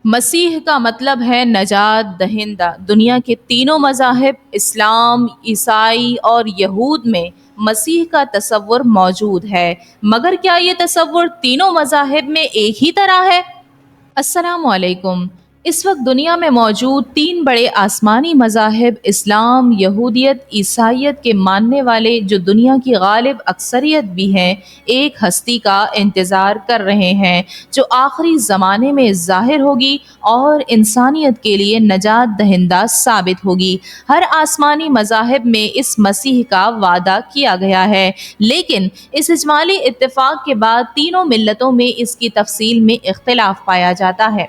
مسیح کا مطلب ہے نجات دہندہ۔ دنیا کے تینوں مذاہب اسلام، عیسائی اور یہود میں مسیح کا تصور موجود ہے، مگر کیا یہ تصور تینوں مذاہب میں ایک ہی طرح ہے؟ السلام علیکم۔ اس وقت دنیا میں موجود تین بڑے آسمانی مذاہب اسلام، یہودیت، عیسائیت کے ماننے والے جو دنیا کی غالب اکثریت بھی ہیں، ایک ہستی کا انتظار کر رہے ہیں جو آخری زمانے میں ظاہر ہوگی اور انسانیت کے لیے نجات دہندہ ثابت ہوگی۔ ہر آسمانی مذاہب میں اس مسیح کا وعدہ کیا گیا ہے، لیکن اس اجمالی اتفاق کے بعد تینوں ملتوں میں اس کی تفصیل میں اختلاف پایا جاتا ہے۔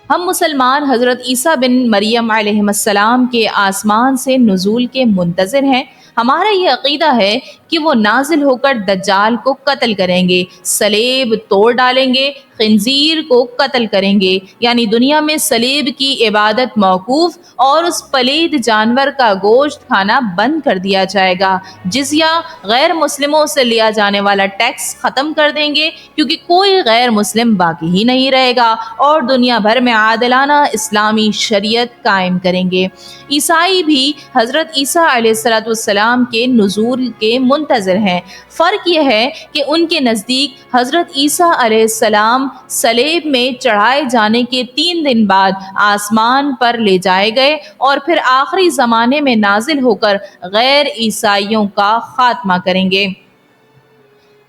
ہم مسلمان حضرت عیسیٰ بن مریم علیہ السلام کے آسمان سے نزول کے منتظر ہیں۔ ہمارا یہ عقیدہ ہے کہ وہ نازل ہو کر دجال کو قتل کریں گے، صلیب توڑ ڈالیں گے، خنزیر کو قتل کریں گے، یعنی دنیا میں صلیب کی عبادت موقوف اور اس پلید جانور کا گوشت کھانا بند کر دیا جائے گا۔ جزیہ غیر مسلموں سے لیا جانے والا ٹیکس ختم کر دیں گے، کیونکہ کوئی غیر مسلم باقی ہی نہیں رہے گا، اور دنیا بھر میں عادلانہ اسلامی شریعت قائم کریں گے۔ عیسائی بھی حضرت عیسیٰ علیہ السلام کے نزول کے منتظر ہیں۔ فرق یہ ہے کہ ان کے نزدیک حضرت عیسیٰ علیہ السلام صلیب میں چڑھائے جانے کے 3 دن بعد آسمان پر لے جائے گئے اور پھر آخری زمانے میں نازل ہو کر غیر عیسائیوں کا خاتمہ کریں گے۔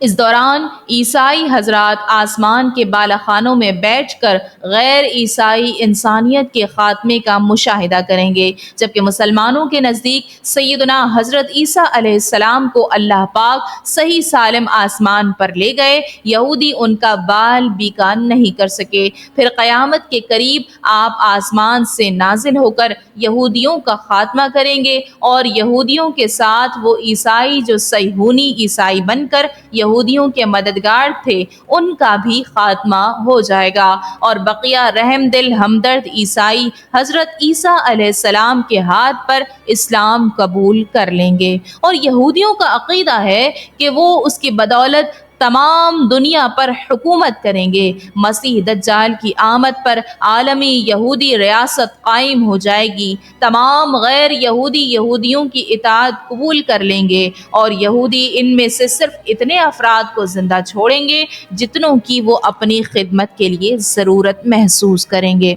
اس دوران عیسائی حضرات آسمان کے بالا خانوں میں بیٹھ کر غیر عیسائی انسانیت کے خاتمے کا مشاہدہ کریں گے، جبکہ مسلمانوں کے نزدیک سیدنا حضرت عیسیٰ علیہ السلام کو اللہ پاک صحیح سالم آسمان پر لے گئے، یہودی ان کا بال بیکا نہیں کر سکے۔ پھر قیامت کے قریب آپ آسمان سے نازل ہو کر یہودیوں کا خاتمہ کریں گے، اور یہودیوں کے ساتھ وہ عیسائی جو صہیونی عیسائی بن کر یہودیوں کے مددگار تھے، ان کا بھی خاتمہ ہو جائے گا، اور بقیہ رحم دل ہمدرد عیسائی حضرت عیسیٰ علیہ السلام کے ہاتھ پر اسلام قبول کر لیں گے۔ اور یہودیوں کا عقیدہ ہے کہ وہ اس کی بدولت تمام دنیا پر حکومت کریں گے۔ مسیح دجال کی آمد پر عالمی یہودی ریاست قائم ہو جائے گی، تمام غیر یہودی یہودیوں کی اطاعت قبول کر لیں گے، اور یہودی ان میں سے صرف اتنے افراد کو زندہ چھوڑیں گے جتنوں کی وہ اپنی خدمت کے لیے ضرورت محسوس کریں گے۔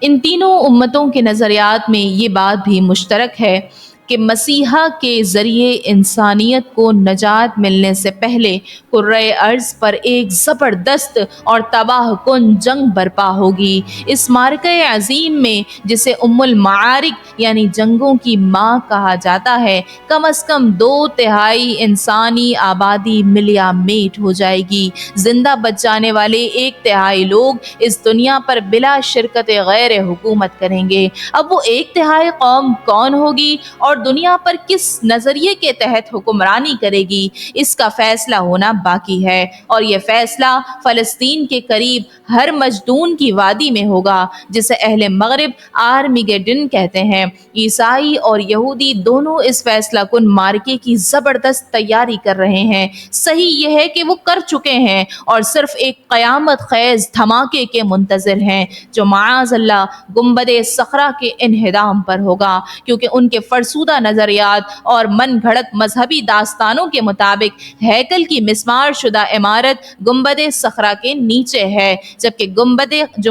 ان تینوں امتوں کے نظریات میں یہ بات بھی مشترک ہے کہ مسیحا کے ذریعے انسانیت کو نجات ملنے سے پہلے کرۂ ارض پر ایک زبردست اور تباہ کن جنگ برپا ہوگی۔ اس معرکہ عظیم میں، جسے ام المعارک یعنی جنگوں کی ماں کہا جاتا ہے، کم از کم 2/3 انسانی آبادی ملیا میٹ ہو جائے گی۔ زندہ بچ جانے والے 1/3 لوگ اس دنیا پر بلا شرکت غیر حکومت کریں گے۔ اب وہ 1/3 قوم کون ہوگی اور دنیا پر کس نظریے کے تحت حکمرانی کرے گی، اس کا فیصلہ ہونا باقی ہے، اور یہ فیصلہ فلسطین کے قریب ہر مجدون کی وادی میں ہوگا، جسے اہل مغرب آرمیگیڈن کہتے ہیں۔ عیسائی اور یہودی دونوں اس فیصلہ کن معرکے کی زبردست تیاری کر رہے ہیں۔ صحیح یہ ہے کہ وہ کر چکے ہیں اور صرف ایک قیامت خیز دھماکے کے منتظر ہیں، جو معاذ اللہ گنبد صخرہ کے انہدام پر ہوگا، کیونکہ ان کے فرسودہ نظریات اور من گھڑت مذہبی داستانوں کے مطابق ہیکل کی مسمار شدہ عمارت گنبد صخرہ کے نیچے ہے، جبکہ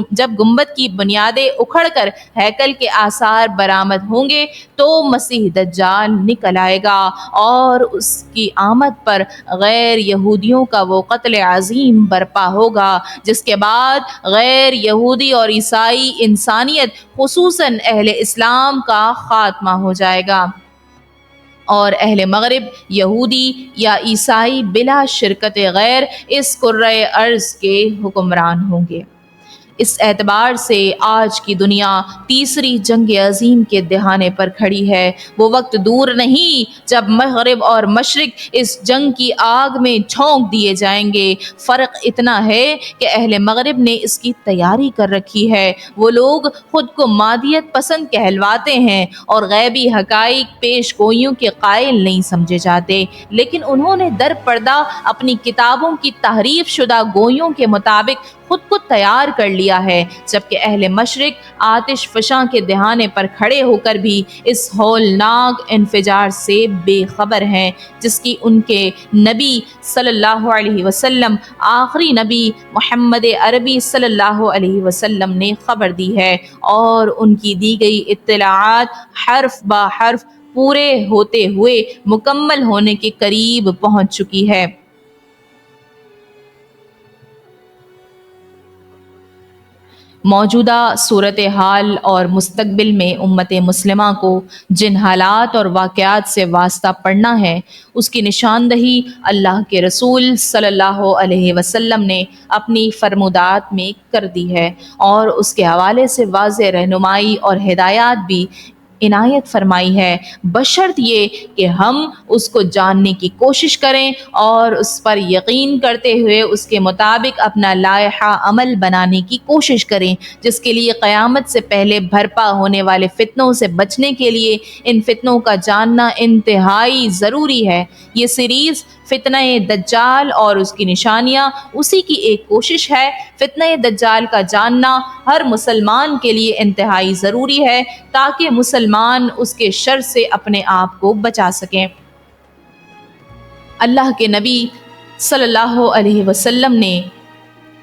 جب گنبد کی بنیادیں اکھڑ کر ہیکل کے آثار برآمد ہوں گے تو مسیح دجال نکل آئے گا، اور اس کی آمد پر غیر یہودیوں کا وہ قتل عظیم برپا ہوگا، جس کے بعد غیر یہودی اور عیسائی انسانیت خصوصاً اہل اسلام کا خاتمہ ہو جائے گا، اور اہل مغرب یہودی یا عیسائی بلا شرکت غیر اس کرۂ ارض کے حکمران ہوں گے۔ اس اعتبار سے آج کی دنیا تیسری جنگ عظیم کے دہانے پر کھڑی ہے۔ وہ وقت دور نہیں جب مغرب اور مشرق اس جنگ کی آگ میں جھونک دیے جائیں گے۔ فرق اتنا ہے کہ اہل مغرب نے اس کی تیاری کر رکھی ہے۔ وہ لوگ خود کو مادیت پسند کہلواتے ہیں اور غیبی حقائق پیش گوئیوں کے قائل نہیں سمجھے جاتے، لیکن انہوں نے در پردہ اپنی کتابوں کی تحریف شدہ گوئیوں کے مطابق خود کو تیار کر لیا ہے، جبکہ اہل مشرق آتش فشاں کے دہانے پر کھڑے ہو کر بھی اس ہولناک انفجار سے بے خبر ہیں جس کی ان کے نبی صلی اللہ علیہ وسلم، آخری نبی محمد عربی صلی اللہ علیہ وسلم نے خبر دی ہے، اور ان کی دی گئی اطلاعات حرف بہ حرف پورے ہوتے ہوئے مکمل ہونے کے قریب پہنچ چکی ہے۔ موجودہ صورتحال اور مستقبل میں امت مسلمہ کو جن حالات اور واقعات سے واسطہ پڑنا ہے، اس کی نشاندہی اللہ کے رسول صلی اللہ علیہ وسلم نے اپنی فرمودات میں کر دی ہے، اور اس کے حوالے سے واضح رہنمائی اور ہدایات بھی عنایت فرمائی ہے، بشرط یہ کہ ہم اس کو جاننے کی کوشش کریں اور اس پر یقین کرتے ہوئے اس کے مطابق اپنا لائحہ عمل بنانے کی کوشش کریں، جس کے لیے قیامت سے پہلے برپا ہونے والے فتنوں سے بچنے کے لیے ان فتنوں کا جاننا انتہائی ضروری ہے۔ یہ سیریز فتنہ دجال اور اس کی نشانیاں اسی کی ایک کوشش ہے۔ فتنہ دجال کا جاننا ہر مسلمان کے لیے انتہائی ضروری ہے تاکہ مسلمان اس کے شر سے اپنے آپ کو بچا سکیں۔ اللہ کے نبی صلی اللہ علیہ وسلم نے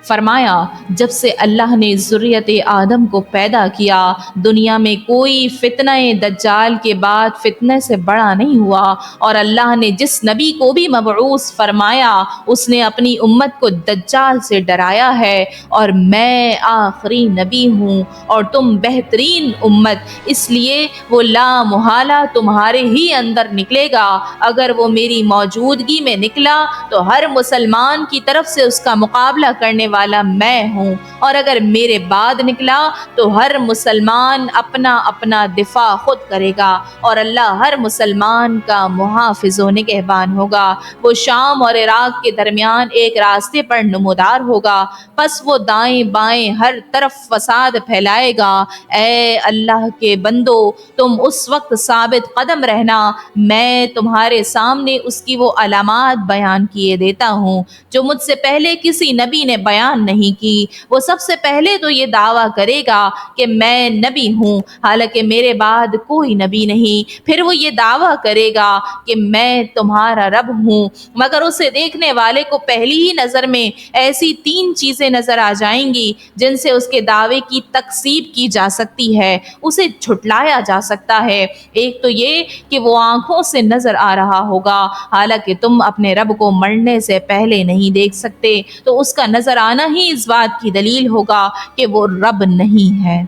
فرمایا، جب سے اللہ نے ذریت آدم کو پیدا کیا، دنیا میں کوئی فتنہ دجال کے بعد فتنہ سے بڑا نہیں ہوا، اور اللہ نے جس نبی کو بھی مبعوث فرمایا اس نے اپنی امت کو دجال سے ڈرایا ہے، اور میں آخری نبی ہوں اور تم بہترین امت، اس لیے وہ لا محالہ تمہارے ہی اندر نکلے گا۔ اگر وہ میری موجودگی میں نکلا تو ہر مسلمان کی طرف سے اس کا مقابلہ کرنے والا میں ہوں، اور اگر میرے بعد نکلا تو ہر مسلمان اپنا اپنا دفاع خود کرے گا، اور اللہ ہر مسلمان کا محافظ و نگہبان ہوگا۔ وہ شام اور عراق کے درمیان ایک راستے پر نمودار ہوگا، پس وہ دائیں بائیں ہر طرف فساد پھیلائے گا۔ اے اللہ کے بندو، تم اس وقت ثابت قدم رہنا، میں تمہارے سامنے اس کی وہ علامات بیان کیے دیتا ہوں جو مجھ سے پہلے کسی نبی نے بیان نہیں کی۔ وہ سب سے پہلے تو یہ دعویٰ کرے گا کہ میں نبی ہوں، حالانکہ میرے بعد کوئی نبی نہیں۔ پھر وہ یہ دعویٰ کرے گا کہ میں تمہارا رب ہوں، مگر اسے دیکھنے والے کو پہلی ہی نظر میں ایسی 3 چیزیں نظر آ جائیں گی جن سے اس کے دعوے کی تکذیب کی جا سکتی ہے، اسے جھٹلایا جا سکتا ہے۔ ایک تو یہ کہ وہ آنکھوں سے نظر آ رہا ہوگا، حالانکہ تم اپنے رب کو مرنے سے پہلے نہیں دیکھ سکتے، تو اس کا نظر آنا ہی اس بات کی دلیل ہوگا کہ وہ رب نہیں ہے۔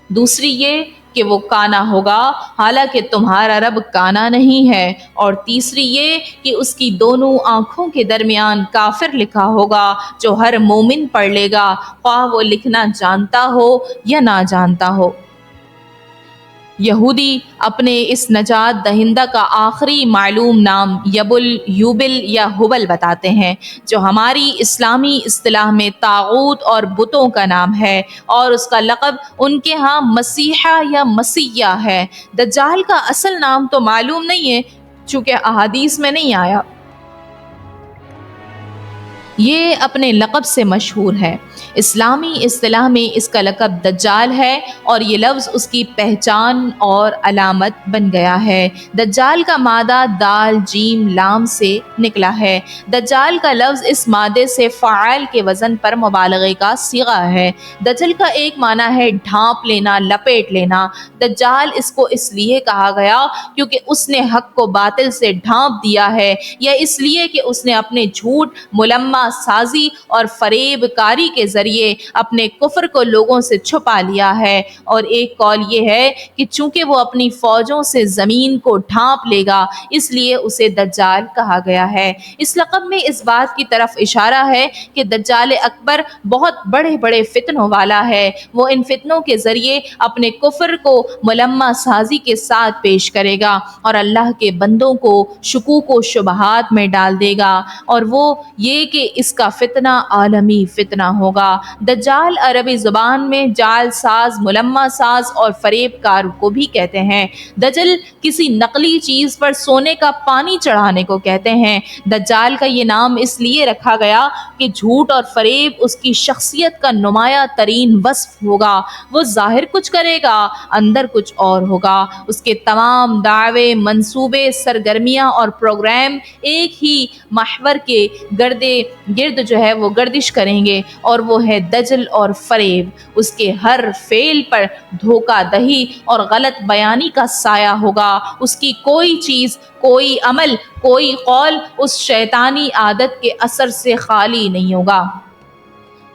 دوسری یہ کہ وہ کانا ہوگا، حالانکہ تمہارا رب کانا نہیں ہے، اور تیسری یہ کہ اس کی دونوں آنکھوں کے درمیان کافر لکھا ہوگا جو ہر مومن پڑھ لے گا، خواہ وہ لکھنا جانتا ہو یا نہ جانتا ہو۔ یہودی اپنے اس نجات دہندہ کا آخری معلوم نام یبل، یوبل یا ہبل بتاتے ہیں، جو ہماری اسلامی اصطلاح میں طاغوت اور بتوں کا نام ہے، اور اس کا لقب ان کے ہاں مسیحا یا مسیح ہے۔ دجال کا اصل نام تو معلوم نہیں ہے چونکہ احادیث میں نہیں آیا، یہ اپنے لقب سے مشہور ہے۔ اسلامی اصطلاح میں اس کا لقب دجال ہے، اور یہ لفظ اس کی پہچان اور علامت بن گیا ہے۔ دجال کا مادہ دال جیم لام سے نکلا ہے۔ دجال کا لفظ اس مادے سے فاعل کے وزن پر مبالغے کا صیغہ ہے۔ دجل کا ایک معنی ہے ڈھانپ لینا، لپیٹ لینا۔ دجال اس کو اس لیے کہا گیا کیونکہ اس نے حق کو باطل سے ڈھانپ دیا ہے، یا اس لیے کہ اس نے اپنے جھوٹ، ملمہ سازی اور فریب کاری کے ذریعے اپنے کفر کو لوگوں سے چھپا لیا ہے، اور ایک قول یہ ہے کہ چونکہ وہ اپنی فوجوں سے زمین کو ڈھانپ لے گا اس لیے اسے دجال کہا گیا ہے۔ اس لقب میں اس بات کی طرف اشارہ ہے کہ دجال اکبر بہت بڑے بڑے فتنوں والا ہے، وہ ان فتنوں کے ذریعے اپنے کفر کو ملمہ سازی کے ساتھ پیش کرے گا اور اللہ کے بندوں کو شکوک و شبہات میں ڈال دے گا، اور وہ یہ کہ اس کا فتنہ عالمی فتنہ ہوگا۔ دجال عربی زبان میں جال ساز، ملمہ ساز اور فریب کار کو بھی کہتے ہیں۔ دجل کسی نقلی چیز پر سونے کا پانی چڑھانے کو کہتے ہیں۔ دجال کا یہ نام اس لیے رکھا گیا کہ جھوٹ اور فریب اس کی شخصیت کا نمایاں ترین وصف ہوگا۔ وہ ظاہر کچھ کرے گا، اندر کچھ اور ہوگا۔ اس کے تمام دعوے، منصوبے، سرگرمیاں اور پروگرام ایک ہی محور کے گرد وہ گردش کریں گے، اور وہ ہے دجل اور فریب۔ اس کے ہر فعل پر دھوکہ دہی اور غلط بیانی کا سایہ ہوگا۔ اس کی کوئی چیز، کوئی عمل، کوئی قول اس شیطانی عادت کے اثر سے خالی نہیں ہوگا۔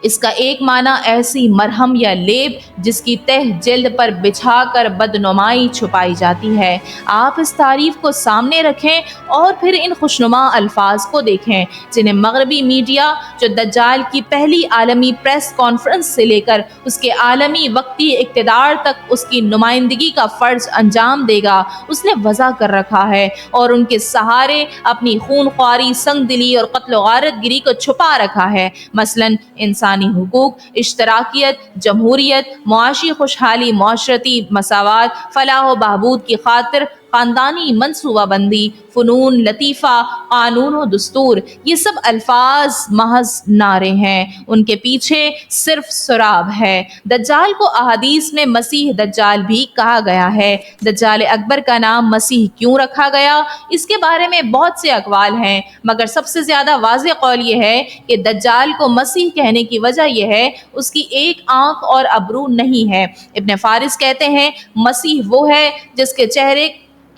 اس کا ایک معنی ایسی مرہم یا لیپ جس کی تہ جلد پر بچھا کر بدنمائی چھپائی جاتی ہے۔ آپ اس تعریف کو سامنے رکھیں اور پھر ان خوشنما الفاظ کو دیکھیں جنہیں مغربی میڈیا، جو دجال کی پہلی عالمی پریس کانفرنس سے لے کر اس کے عالمی وقتی اقتدار تک اس کی نمائندگی کا فرض انجام دے گا، اس نے وضع کر رکھا ہے، اور ان کے سہارے اپنی خون خواری، سنگ دلی اور قتل و غارت گری کو چھپا رکھا ہے۔ مثلاً انسانی حقوق، اشتراکیت، جمہوریت، معاشی خوشحالی، معاشرتی مساوات، فلاح و بہبود کی خاطر خاندانی منصوبہ بندی، فنون لطیفہ، قانون و دستور، یہ سب الفاظ محض نعرے ہیں، ان کے پیچھے صرف سراب ہے۔ دجال کو احادیث میں مسیح دجال بھی کہا گیا ہے۔ دجال اکبر کا نام مسیح کیوں رکھا گیا، اس کے بارے میں بہت سے اقوال ہیں، مگر سب سے زیادہ واضح قول یہ ہے کہ دجال کو مسیح کہنے کی وجہ یہ ہے اس کی ایک آنکھ اور ابرو نہیں ہے۔ ابن فارس کہتے ہیں مسیح وہ ہے جس کے چہرے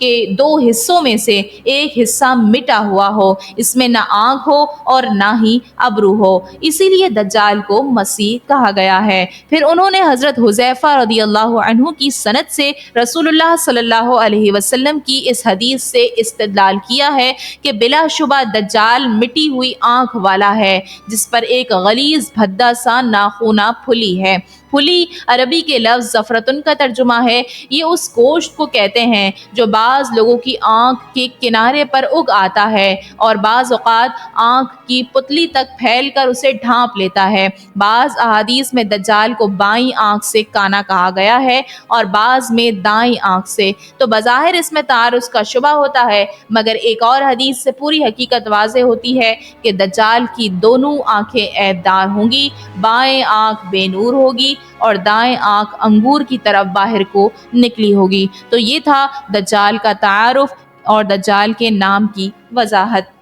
کے دو حصوں میں سے ایک حصہ مٹا ہوا ہو، اس میں نہ آنکھ ہو اور نہ ہی ابرو ہو، اسی لیے دجال کو مسیح کہا گیا ہے۔ پھر انہوں نے حضرت حذیفہ رضی اللہ عنہ کی سند سے رسول اللہ صلی اللہ علیہ وسلم کی اس حدیث سے استدلال کیا ہے کہ بلا شبہ دجال مٹی ہوئی آنکھ والا ہے جس پر ایک غلیظ بھدا سا ناخونہ پھلی ہے۔ پھلی عربی کے لفظ زفرتن کا ترجمہ ہے۔ یہ اس گوشت کو کہتے ہیں جو بعض لوگوں کی آنکھ کے کنارے پر اگ آتا ہے اور بعض اوقات آنکھ کی پتلی تک پھیل کر اسے ڈھانپ لیتا ہے۔ بعض احادیث میں دجال کو بائیں آنکھ سے کانا کہا گیا ہے اور بعض میں دائیں آنکھ سے، تو بظاہر اس میں تعارض کا شبہ ہوتا ہے، مگر ایک اور حدیث سے پوری حقیقت واضح ہوتی ہے کہ دجال کی دونوں آنکھیں عیب دار ہوں گی، بائیں آنکھ بے نور ہوگی اور دائیں آنکھ انگور کی طرف باہر کو نکلی ہوگی۔ تو یہ تھا دجال کا تعارف اور دجال کے نام کی وضاحت۔